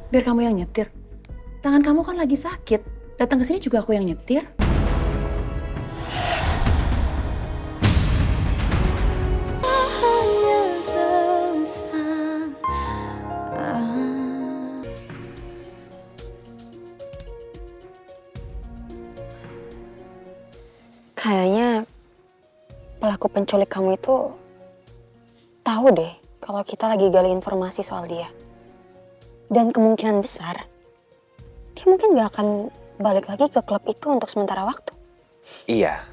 biar kamu yang nyetir. Tangan kamu kan lagi sakit. Datang ke sini juga aku yang nyetir. Kayaknya pelaku penculik kamu itu tahu deh kalau kita lagi gali informasi soal dia. Dan kemungkinan besar dia mungkin gak akan balik lagi ke klub itu untuk sementara waktu. Iya,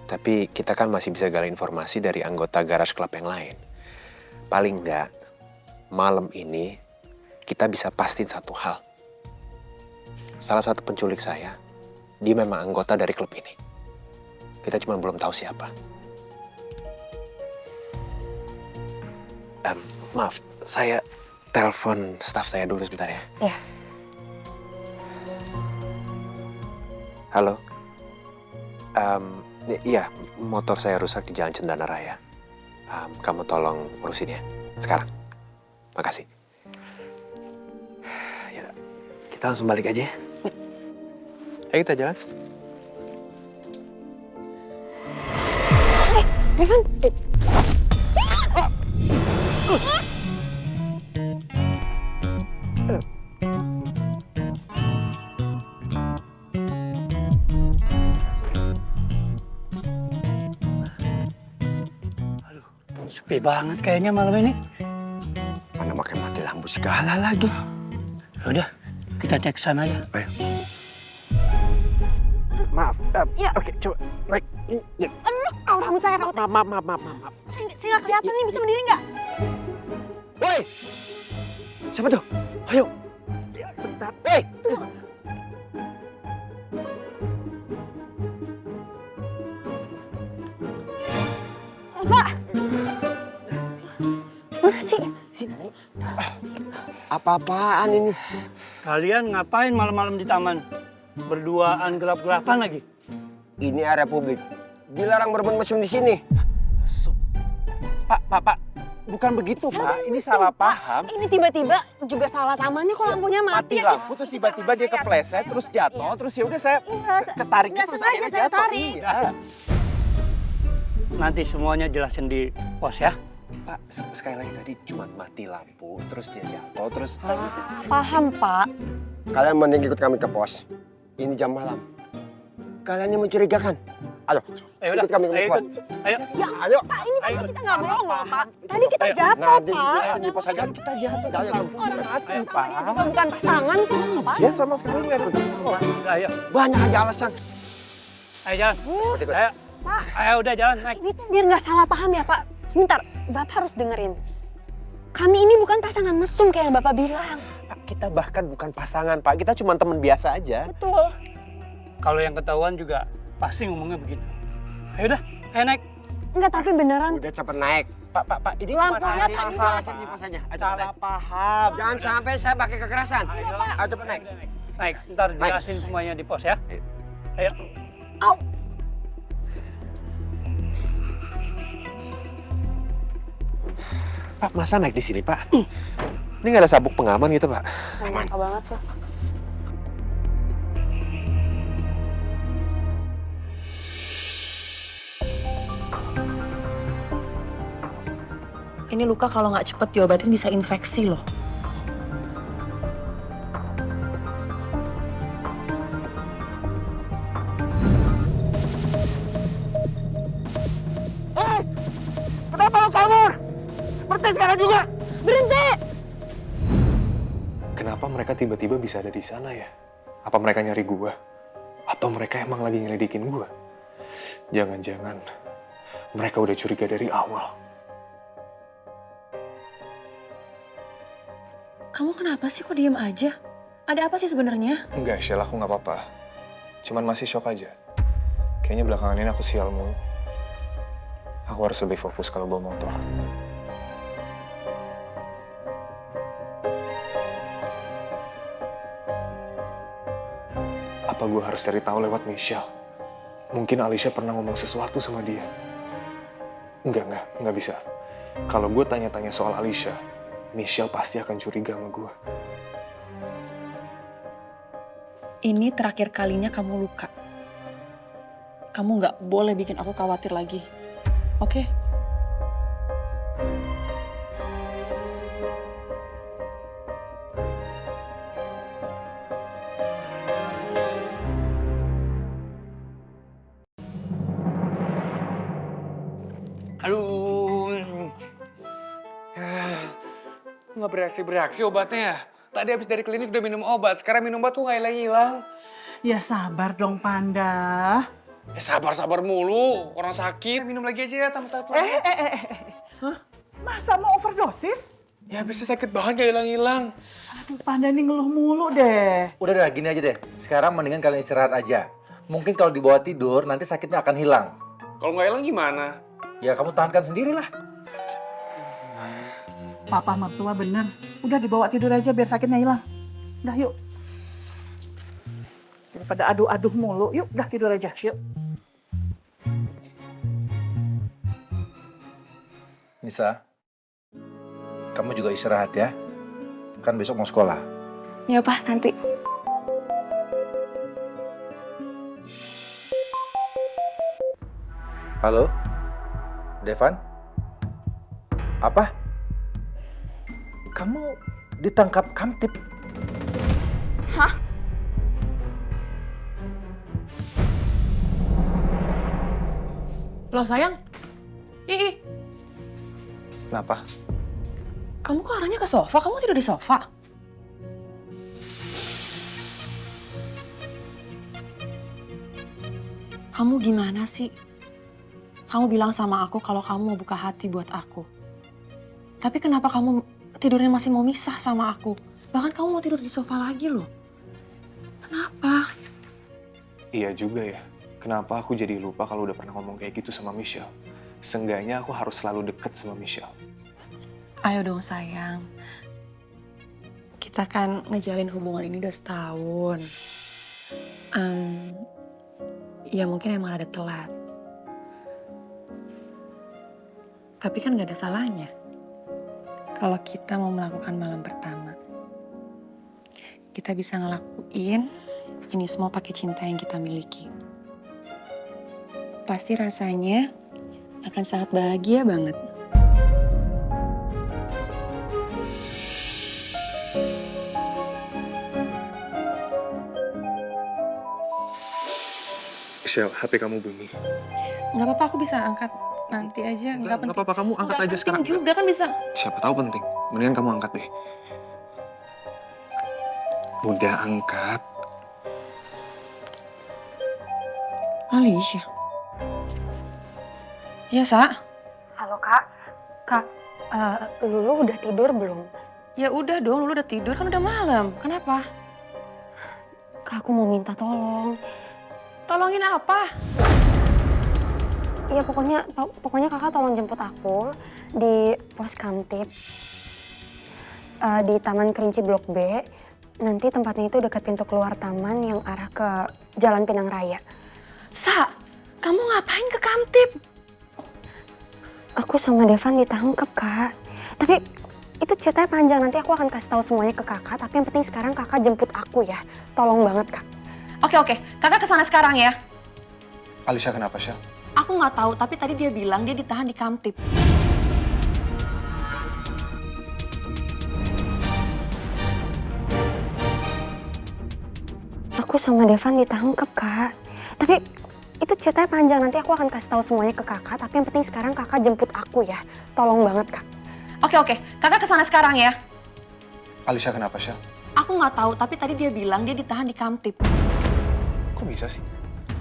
tapi kita kan masih bisa gali informasi dari anggota garage club yang lain. Paling enggak, malam ini kita bisa pastiin satu hal. Salah satu penculik saya, dia memang anggota dari klub ini. Kita cuma belum tahu siapa. Maaf, saya telepon staf saya dulu sebentar ya. Iya. Halo. Iya, motor saya rusak di Jalan Cendana Raya. Kamu tolong urusin ya, sekarang. Makasih. Ya, kita langsung balik aja ya. Ayo kita jalan. Evan, Sepi banget kayaknya malam ini. Mana makin mati lampu segala lagi. Yaudah, kita cek sana aja. Ayo. Maaf, oke, coba naik. rambut saya. Maaf. Saya nggak kelihatan nih, bisa berdiri nggak? Woi! Siapa tuh? Ayo! Bentar. Woi! Mbak! Mana sih? Sini. Apa-apaan ini? Kalian ngapain malam-malam di taman? Berduaan gelap-gelapan lagi? Ini area publik. Dilarang bermain mesum di sini. Pak. Bukan begitu, Pak. Ini salah paham. Ini tiba-tiba juga salah tamannya kok lampunya mati. Mati lampu, terus tiba-tiba dia kepleset, terus jatuh, terus ya udah saya ketarik nggak terus sengaja akhirnya saya jatuh. tarik. Iya. Nanti semuanya jelasin di pos ya. Pak, sekali lagi tadi cuma mati lampu, terus dia jatuh, terus... Paham, Pak. Kalian mending ikut kami ke pos. Ini jam malam. Kalian yang mencurigakan. Ayo, Ayo ikut kami ke pos. Ayo. Ya, Ayo. Pak, ini Ayo. kita nggak bohong loh, Pak. Tadi kita jatuh, Nanti Pak. di pos aja kita jatuh. Ayo, Orang Mati, sama dia juga Pak. bukan pasangan, Pak. Ya sama sekali nggak begitu. Ayo. banyak aja alasan. Ayo jalan. Ikut. Ayo. Pak. Ayo udah jalan naik. Ini tuh biar nggak salah paham ya, Pak. Sebentar, Bapak harus dengerin. Kami ini bukan pasangan mesum kayak yang Bapak bilang. Pak, kita bahkan bukan pasangan, Pak. Kita cuma teman biasa aja. Betul. Kalau yang ketahuan juga pasti ngomongnya begitu. Ayo udah, ayo naik. Enggak, tapi beneran. Udah cepet naik. Pak, ini Lampunya cuma tadi Alasan Pak. di pos aja. Ayo, cepet salah naik. paham. Jangan sampai saya pakai kekerasan. Ayo cepet naik. Naik, ntar Naik. jelasin semuanya di pos ya. Ayo. Au. Pak, masa naik di sini, Pak? Ini nggak ada sabuk pengaman gitu, Pak? Nyangka banget sih. Ini luka kalau nggak cepet diobatin bisa infeksi loh. Kenapa lo kabur? Berhenti sekarang juga. Berhenti! Kenapa mereka tiba-tiba bisa ada di sana ya? Apa mereka nyari gua? Atau mereka emang lagi nyelidikin gua? Jangan-jangan mereka udah curiga dari awal. Kamu kenapa sih kok diem aja? Ada apa sih sebenarnya? Enggak, Shell, aku nggak apa-apa. Cuman masih shock aja. Kayaknya belakangan ini aku sial mulu. Aku harus lebih fokus kalau bawa motor. Apa gue harus cari tahu lewat Michelle? Mungkin Alicia pernah ngomong sesuatu sama dia. Enggak bisa. Kalau gue tanya-tanya soal Alicia, Michelle pasti akan curiga sama gue. Ini terakhir kalinya kamu luka. Kamu nggak boleh bikin aku khawatir lagi. Oke? Aduh. Nggak bereaksi obatnya ya. Tadi habis dari klinik udah minum obat, sekarang minum obat tuh nggak hilang-hilang. Ya sabar dong Panda. Sabar-sabar mulu, orang sakit. Minum lagi aja ya, tambah satu lagi. Hah? Masa mau overdosis? Ya habisnya sakit banget nggak hilang-hilang. Aduh Panda ini ngeluh mulu deh. Udah gini aja deh. Sekarang mendingan kalian istirahat aja. Mungkin kalau dibawa tidur nanti sakitnya akan hilang. Kalau nggak hilang gimana? Ya kamu tahankan sendirilah. Papa mertua bener. Udah dibawa tidur aja biar sakitnya hilang. Udah yuk. Daripada aduh-aduh mulu. Yuk udah tidur aja. Yuk. Nisa, kamu juga istirahat ya. Kan besok mau sekolah. Ya Pak, nanti. Halo? Devan? Apa? Kamu ditangkap Kamtip? Loh sayang. Ih, Kenapa? kamu kok arahnya ke sofa? Kamu tidur di sofa? Kamu gimana sih? Kamu bilang sama aku kalau kamu mau buka hati buat aku. Tapi kenapa kamu tidurnya masih mau misah sama aku? Bahkan kamu mau tidur di sofa lagi loh. Kenapa? Iya juga ya. Kenapa aku jadi lupa kalau udah pernah ngomong kayak gitu sama Michelle? Seenggaknya aku harus selalu deket sama Michelle. Ayo dong sayang. Kita kan ngejalin hubungan ini udah setahun. Ya mungkin emang ada telat. Tapi kan gak ada salahnya. Kalau kita mau melakukan malam pertama. Kita bisa ngelakuin ini semua pakai cinta yang kita miliki. Pasti rasanya akan sangat bahagia banget. Michelle, HP kamu bunyi. Nggak apa-apa, aku bisa angkat nanti aja. Nggak penting. apa-apa, kamu angkat Nggak aja penting sekarang. juga kan bisa. Siapa tahu penting. Mendingan kamu angkat deh. Udah angkat. Alicia. Iya, Sa. Halo Kak. Kak, Lulu udah tidur belum? Ya udah dong, lu udah tidur kan udah malam. Kenapa? Kak, aku mau minta tolong. Tolongin apa? Ya pokoknya kakak tolong jemput aku di pos Kamtip. Di Taman Kerinci Blok B. Nanti tempatnya itu dekat pintu keluar taman yang arah ke Jalan Pinang Raya. Sa, kamu ngapain ke Kamtip? Aku sama Devan ditangkap, Kak. Tapi itu ceritanya panjang, nanti aku akan kasih tahu semuanya ke kakak. Tapi yang penting sekarang kakak jemput aku ya. Tolong banget, Kak. Oke, kakak kesana sekarang ya. Alicia kenapa, Shell? Aku nggak tahu, tapi tadi dia bilang dia ditahan di Kamtip. Aku sama Devan ditangkap, Kak. Tapi itu ceritanya panjang, nanti aku akan kasih tahu semuanya ke kakak. Tapi yang penting sekarang kakak jemput aku ya. Tolong banget, Kak. Oke, kakak kesana sekarang ya. Alicia kenapa, Shell? Aku nggak tahu, tapi tadi dia bilang dia ditahan di Kamtip. Kok bisa sih?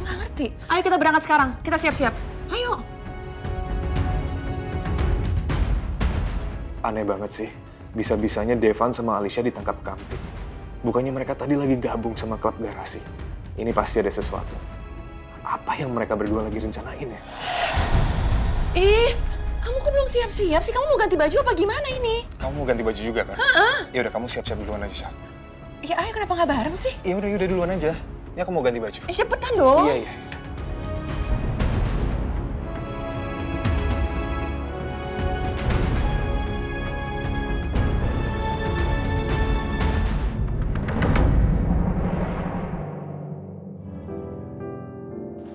Nggak ngerti. Ayo kita berangkat sekarang. Kita siap-siap. Ayo. Aneh banget sih. Bisa-bisanya Devan sama Alicia ditangkap Kamtip. Bukannya mereka tadi lagi gabung sama klub garasi. Ini pasti ada sesuatu. Apa yang mereka berdua lagi rencanain ya? Ih, kamu kok belum siap-siap sih? Kamu mau ganti baju apa gimana ini? Kamu mau ganti baju juga kan? Ya udah kamu siap-siap duluan aja, Shell. Ya ayo, kenapa nggak bareng sih? Ya udah duluan aja. Ini aku mau ganti baju. Cepetan dong. Iya.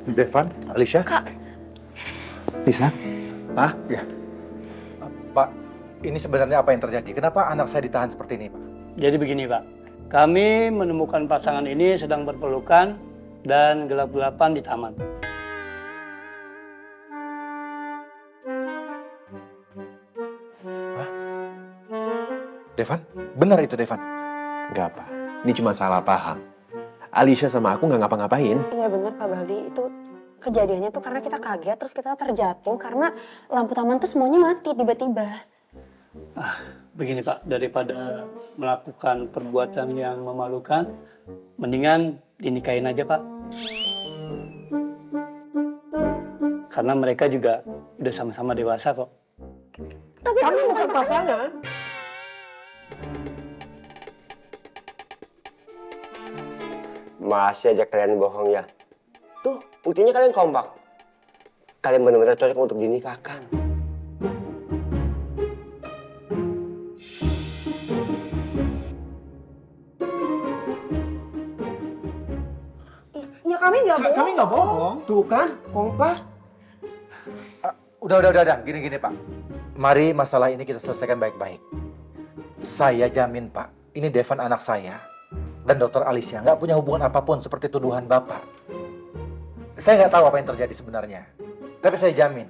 Devan, Alicia? Kak. Bisa? Pak? Ya. Pak, ini sebenarnya apa yang terjadi? Kenapa anak saya ditahan seperti ini, Pak? Jadi begini Pak, kami menemukan pasangan ini sedang berpelukan dan gelap-gelapan di taman. Devan? Benar itu, Devan? Enggak, Pak. Ini cuma salah paham. Alicia sama aku nggak ngapa-ngapain. Iya bener Pak Baldi, itu kejadiannya tuh karena kita kaget terus kita terjatuh karena lampu taman tuh semuanya mati tiba-tiba. Begini Pak, daripada melakukan perbuatan yang memalukan, mendingan dinikahin aja Pak. Karena mereka juga udah sama-sama dewasa kok. Tapi Kami bukan pasangan. Masih aja kalian bohong ya. Tuh, buktinya kalian kompak. Kalian benar-benar cocok untuk dinikahkan. ya kami nggak bohong. Kami nggak bohong. Tuh kan, kompak. Udah. Gini, Pak. Mari masalah ini kita selesaikan baik-baik. Saya jamin, Pak, ini Devan anak saya dan Dokter Alicia nggak punya hubungan apapun seperti tuduhan Bapak. Saya nggak tahu apa yang terjadi sebenarnya. Tapi saya jamin,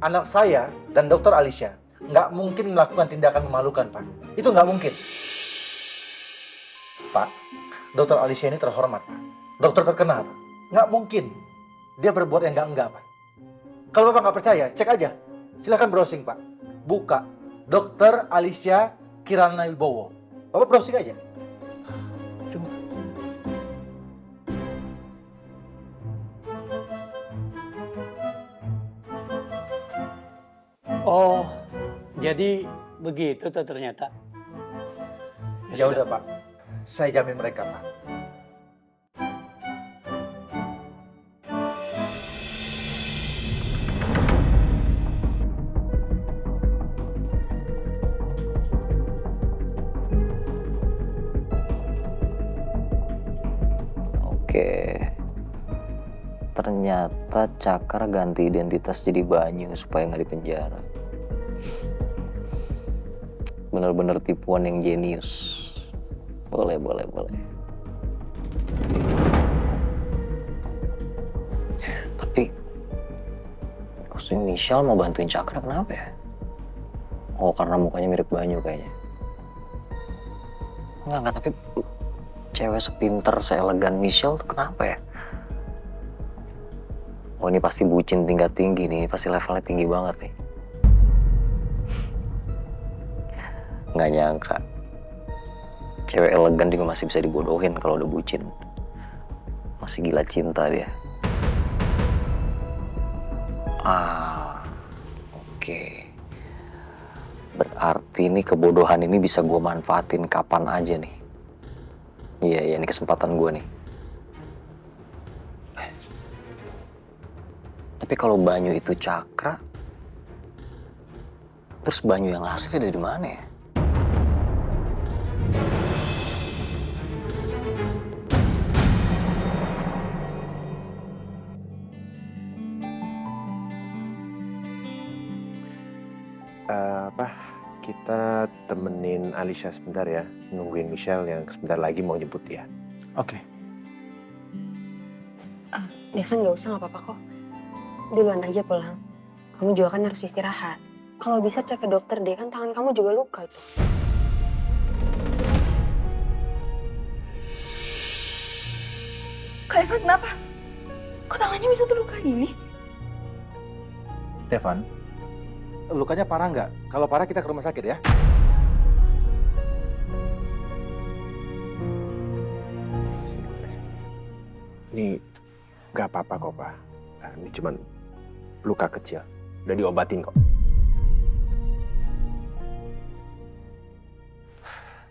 anak saya dan Dokter Alicia nggak mungkin melakukan tindakan memalukan, Pak. Itu nggak mungkin. Pak, Dokter Alicia ini terhormat, Pak. Dokter terkenal, Pak. Nggak mungkin dia berbuat yang enggak, Pak. Kalau Bapak nggak percaya, cek aja. Silahkan browsing, Pak. Buka Dokter Alicia Kirana Wibowo. Bapak browsing aja. Oh, jadi begitu tuh ternyata. Ya udah, Pak. Saya jamin mereka, Pak. Oke. Ternyata Cakra ganti identitas jadi Banyu supaya nggak dipenjara. Bener-bener tipuan yang jenius. Boleh. Tapi, khususnya Michelle mau bantuin Cakra kenapa ya? Oh, karena mukanya mirip Banyu kayaknya. Enggak, tapi cewek sepinter, seelegan Michelle tuh kenapa ya? Oh, ini pasti bucin tingkat tinggi nih, ini pasti levelnya tinggi banget nih. Nggak nyangka. Cewek elegan juga masih bisa dibodohin kalau udah bucin. Masih gila cinta dia. Oke. Berarti ini kebodohan ini bisa gue manfaatin kapan aja nih. Iya, ini kesempatan gue nih. Tapi kalau Banyu itu Cakra, terus Banyu yang asli dari mana ya? Kita temenin Alicia sebentar ya, nungguin Michelle yang sebentar lagi mau jemput dia. Oke. Devan nggak usah, nggak apa-apa kok. Duluan aja pulang. Kamu juga kan harus istirahat. Kalau bisa cek ke dokter deh, kan tangan kamu juga luka itu. Kak Evan kenapa? Kok tangannya bisa terluka gini? Devan, lukanya parah nggak? Kalau parah kita ke rumah sakit ya. Ini nggak apa-apa kok, Pak. Ini cuman luka kecil. Udah diobatin kok.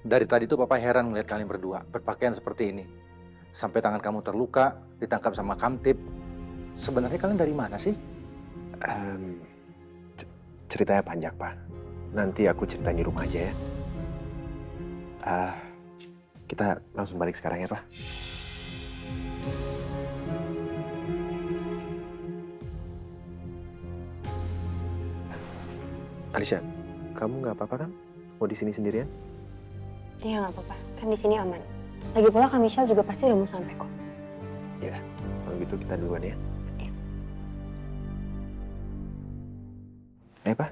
Dari tadi tuh Papa heran melihat kalian berdua berpakaian seperti ini. Sampai tangan kamu terluka, ditangkap sama kamtip. Sebenarnya kalian dari mana sih? Ceritanya panjang, Pak. Nanti aku ceritain di rumah aja ya. Kita langsung balik sekarang ya, Pak. Alicia, kamu nggak apa-apa kan? Mau di sini sendirian? Iya nggak apa-apa, kan di sini aman. Lagi pula Kak Michelle juga pasti udah mau sampai kok. Ya, kalau gitu kita duluan ya. Iya. Pak?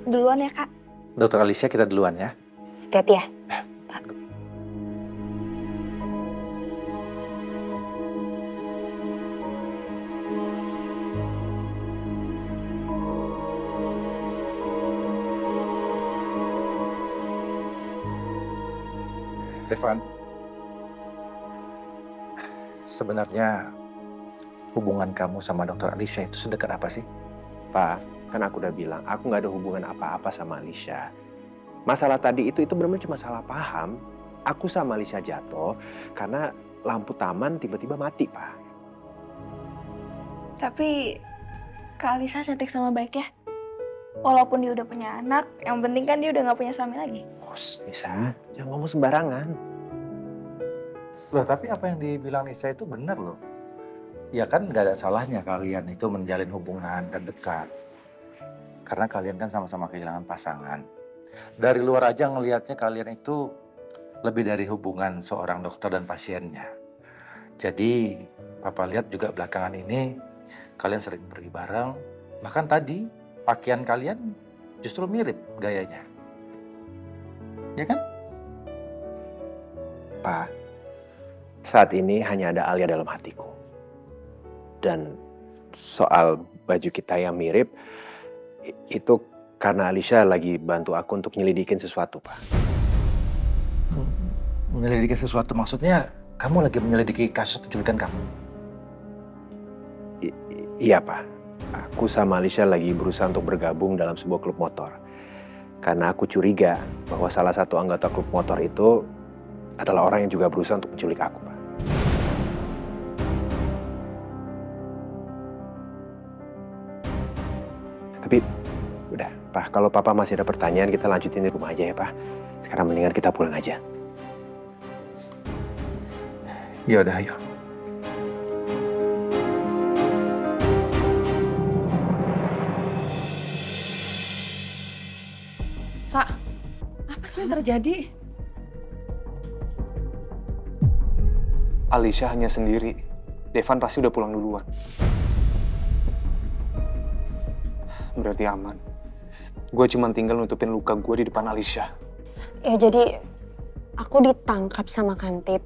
Duluan ya Kak. Dokter Alicia kita duluan ya. Hati-hati ya. Devan, sebenarnya hubungan kamu sama dokter Alicia itu sedekat apa sih? Pak, kan aku udah bilang, aku nggak ada hubungan apa-apa sama Alicia. Masalah tadi itu benar-benar cuma salah paham. Aku sama Alicia jatuh karena lampu taman tiba-tiba mati, Pak. Tapi Kak Alisa cantik sama baik ya. Walaupun dia udah punya anak, yang penting kan dia udah gak punya suami lagi. Bos, Nisa, jangan ngomong sembarangan. Loh, tapi apa yang dibilang Nisa itu benar loh. Ya kan nggak ada salahnya kalian itu menjalin hubungan dan dekat. Karena kalian kan sama-sama kehilangan pasangan. Dari luar aja ngelihatnya kalian itu lebih dari hubungan seorang dokter dan pasiennya. Jadi Papa lihat juga belakangan ini kalian sering pergi bareng. Bahkan tadi pakaian kalian justru mirip gayanya. Ya kan? Pak, saat ini hanya ada Alia dalam hatiku. Dan soal baju kita yang mirip, itu karena Alicia lagi bantu aku untuk nyelidikin sesuatu, Pak. Menyelidiki sesuatu maksudnya kamu lagi menyelidiki kasus penculikan kamu? Iya, Pak. Aku sama Alicia lagi berusaha untuk bergabung dalam sebuah klub motor. Karena aku curiga bahwa salah satu anggota klub motor itu adalah orang yang juga berusaha untuk menculik aku, Pak. Tapi udah, Pak, kalau Papa masih ada pertanyaan kita lanjutin di rumah aja ya, Pak. Sekarang mendingan kita pulang aja. Ya udah, ayo. Sa, apa sih yang terjadi? Alicia hanya sendiri. Devan pasti udah pulang duluan. Berarti aman. Gue cuma tinggal nutupin luka gue di depan Alicia. Ya jadi aku ditangkap sama Kantip.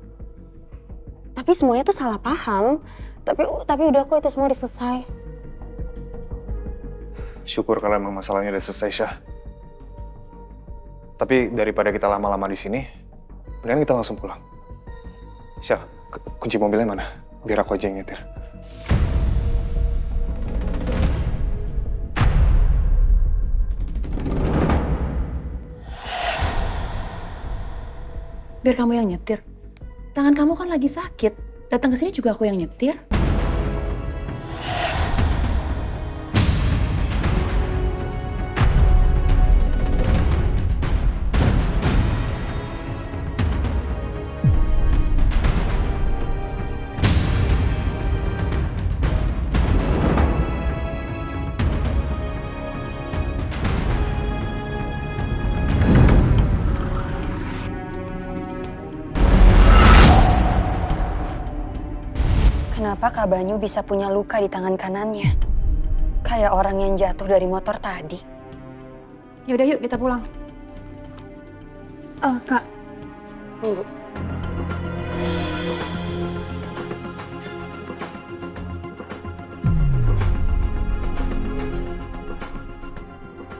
Tapi semuanya tuh salah paham. Tapi udah kok itu semua udah selesai. Syukur kalau emang masalahnya udah selesai, Syah. Tapi daripada kita lama-lama di sini, mendingan kita langsung pulang. Syah, kunci mobilnya mana? Biar aku aja yang nyetir. Biar kamu yang nyetir. Tangan kamu kan lagi sakit. Datang ke sini juga aku yang nyetir. Kenapa Kak Banyu bisa punya luka di tangan kanannya? Kayak orang yang jatuh dari motor tadi. Yaudah yuk kita pulang. Kak. Tunggu.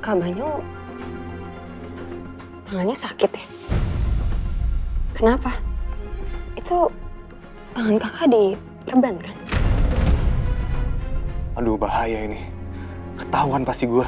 Kak Banyu tangannya sakit ya? Kenapa? Itu tangan kakak diperban kan? Aduh, bahaya ini. Ketahuan pasti gue.